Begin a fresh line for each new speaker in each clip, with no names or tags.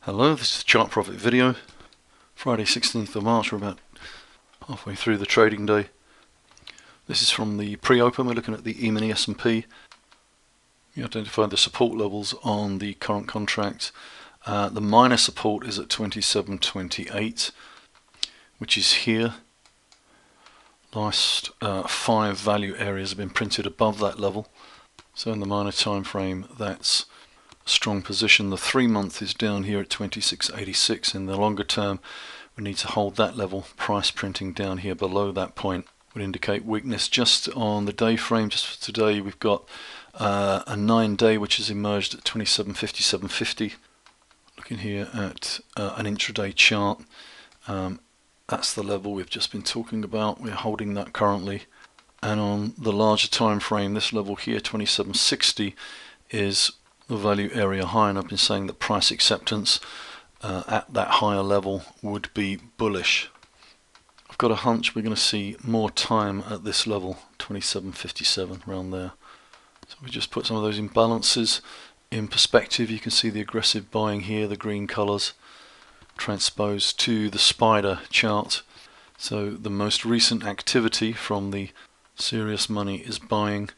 Hello, this is the Chart Profit video. Friday 16th of March, we're about halfway through the trading day. This is from the pre-open. We're looking at the E-mini S&P. We identified the support levels on the current contract. The minor support is at 27.28, which is here. Last 5 value areas have been printed above that level. So in the minor time frame, that's strong position. The 3-month is down here at 26.86. In the longer term, we need to hold that level. Price printing down here below that point would indicate weakness. Just on the day frame, just for today, we've got a 9-day which has emerged at 27.57.50. Looking here at an intraday chart, that's the level we've just been talking about. We're holding that currently. And on the larger time frame, this level here, 27.60, is the value area high, and I've been saying that price acceptance at that higher level would be bullish. I've got a hunch we're going to see more time at this level, 27.57, around there. So we just put some of those imbalances in perspective. You can see the aggressive buying here, the green colors transposed to the spider chart. So the most recent activity from the serious money is buying.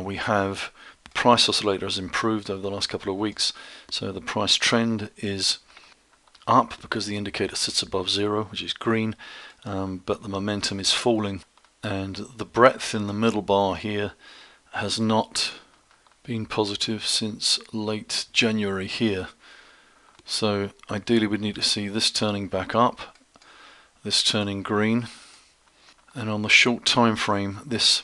We have price oscillator has improved over the last couple of weeks, so the price trend is up because the indicator sits above 0, which is green, but the momentum is falling, and the breadth in the middle bar here has not been positive since late January here. So ideally we'd need to see this turning back up, this turning green, and on the short time frame, this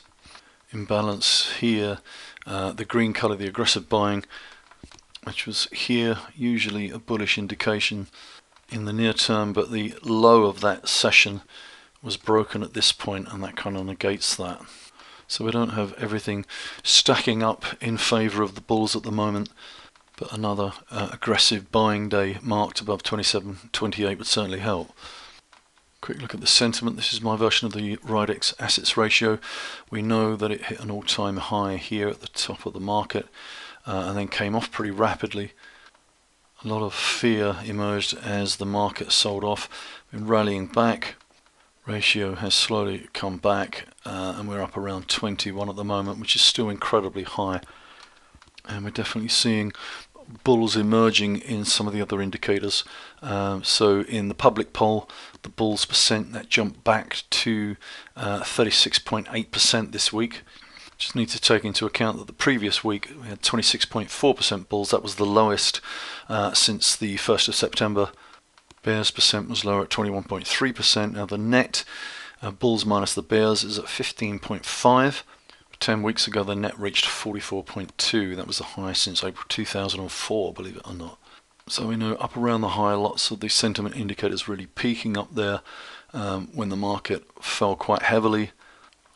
imbalance here, the green color, the aggressive buying, which was here, usually a bullish indication in the near term, but the low of that session was broken at this point, and that kind of negates that. So we don't have everything stacking up in favor of the bulls at the moment, but another aggressive buying day marked above 27.28 would certainly help. Quick look at the sentiment. This is my version of the Ridex assets ratio. We know that it hit an all-time high here at the top of the market and then came off pretty rapidly. A lot of fear emerged as the market sold off. Been rallying back. Ratio has slowly come back and we're up around 21 at the moment, which is still incredibly high. And we're definitely seeing bulls emerging in some of the other indicators. So in the public poll, the bulls percent, that jumped back to 36.8% this week. Just need to take into account that the previous week we had 26.4% bulls. That was the lowest since the 1st of September. Bears percent was lower at 21.3%. Now the net bulls minus the bears is at 15.5. 10 weeks ago the net reached 44.2. That was the high since April 2004, believe it or not. So we know up around the high, lots of the sentiment indicators really peaking up there when the market fell quite heavily.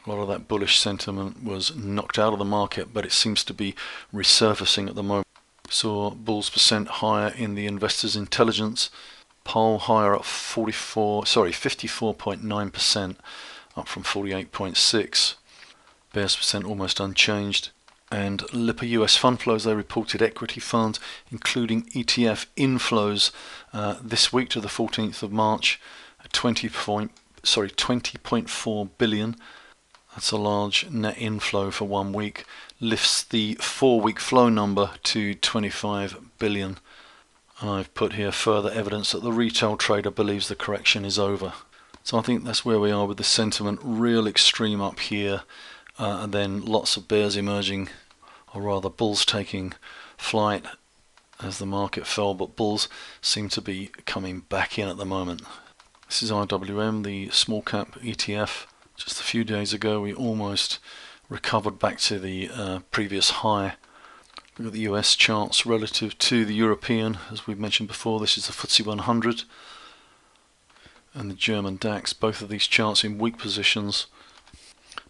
A lot of that bullish sentiment was knocked out of the market, but it seems to be resurfacing at the moment. Saw bulls percent higher in the investors intelligence poll, higher at 54.9%, up from 48.6. Bears percent almost unchanged. And Lipper US fund flows, they reported equity funds, including ETF inflows this week to the 14th of March, at 20.4 billion. That's a large net inflow for 1 week. Lifts the 4-week flow number to 25 billion. And I've put here further evidence that the retail trader believes the correction is over. So I think that's where we are with the sentiment. Real extreme up here. And then lots of bears emerging, or rather bulls taking flight as the market fell, but bulls seem to be coming back in at the moment. This is IWM, the small cap ETF. Just a few days ago we almost recovered back to the previous high. Look at the US charts relative to the European. As we've mentioned before, this is the FTSE 100 and the German DAX, both of these charts in weak positions.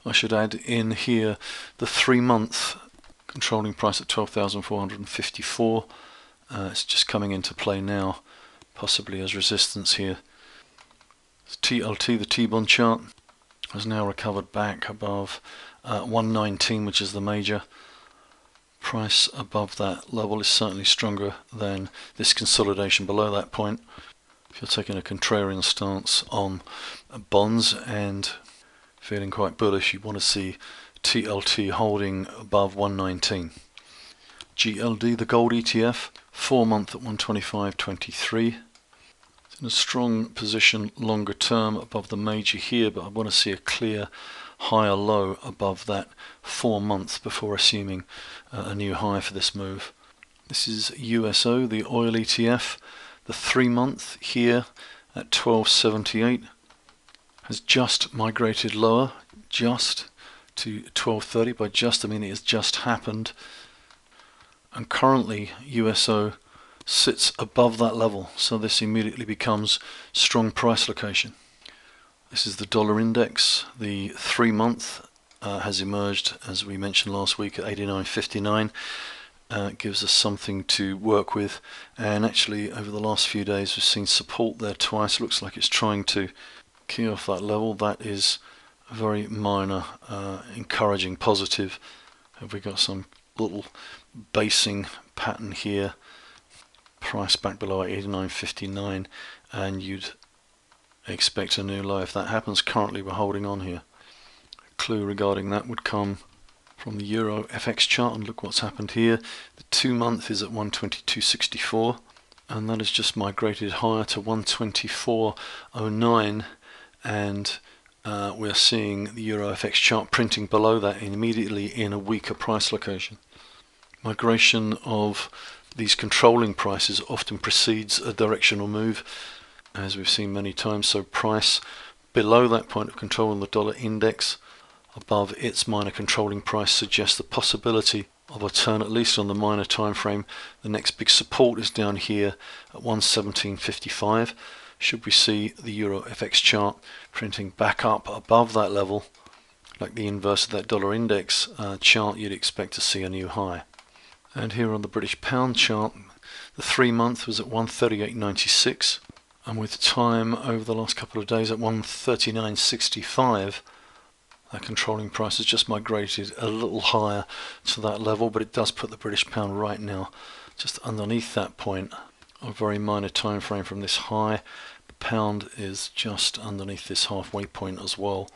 I should add in here the 3-month controlling price at 12,454. It's just coming into play now, possibly as resistance here. TLT, the T-bond chart, has now recovered back above 119, which is the major. Price above that level is certainly stronger than this consolidation below that point. If you're taking a contrarian stance on bonds and feeling quite bullish, you want to see TLT holding above 119. GLD, the gold ETF, 4 month at 125.23. It's in a strong position longer term above the major here, but I want to see a clear higher low above that 4 months before assuming a new high for this move. This is USO, the oil ETF. The 3 month here at 12.78 has just migrated lower, just to 12.30. By just I mean it has just happened, and currently USO sits above that level, so this immediately becomes strong price location. This is the dollar index. The 3 month has emerged, as we mentioned last week, at 89.59. Gives us something to work with, and actually over the last few days we've seen support there twice. Looks like it's trying to key off that level. That is a very minor, encouraging positive. Have we got some little basing pattern here, price back below 89.59, and you'd expect a new low if that happens. Currently we're holding on here. A clue regarding that would come from the Euro FX chart, and look what's happened here. The 2 month is at 122.64, and that has just migrated higher to 124.09, and we're seeing the Euro FX chart printing below that immediately in a weaker price location. Migration of these controlling prices often precedes a directional move, as we've seen many times. So price below that point of control on the dollar index, above its minor controlling price, suggests the possibility of a turn, at least on the minor time frame. The next big support is down here at 117.55. Should we see the Euro FX chart printing back up above that level, like the inverse of that dollar index chart, you'd expect to see a new high. And here on the British pound chart, the 3 month was at 138.96, and with time over the last couple of days at 139.65, that controlling price has just migrated a little higher to that level, but it does put the British pound right now just underneath that point. A very minor time frame from this high. The pound is just underneath this halfway point as well.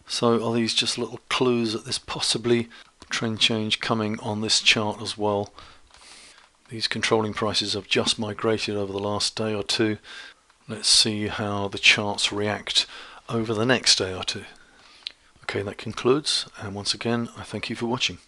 So are these just little clues that there's possibly trend change coming on this chart as well? These controlling prices have just migrated over the last day or two. Let's see how the charts react over the next day or two. Okay, that concludes, and once again I thank you for watching.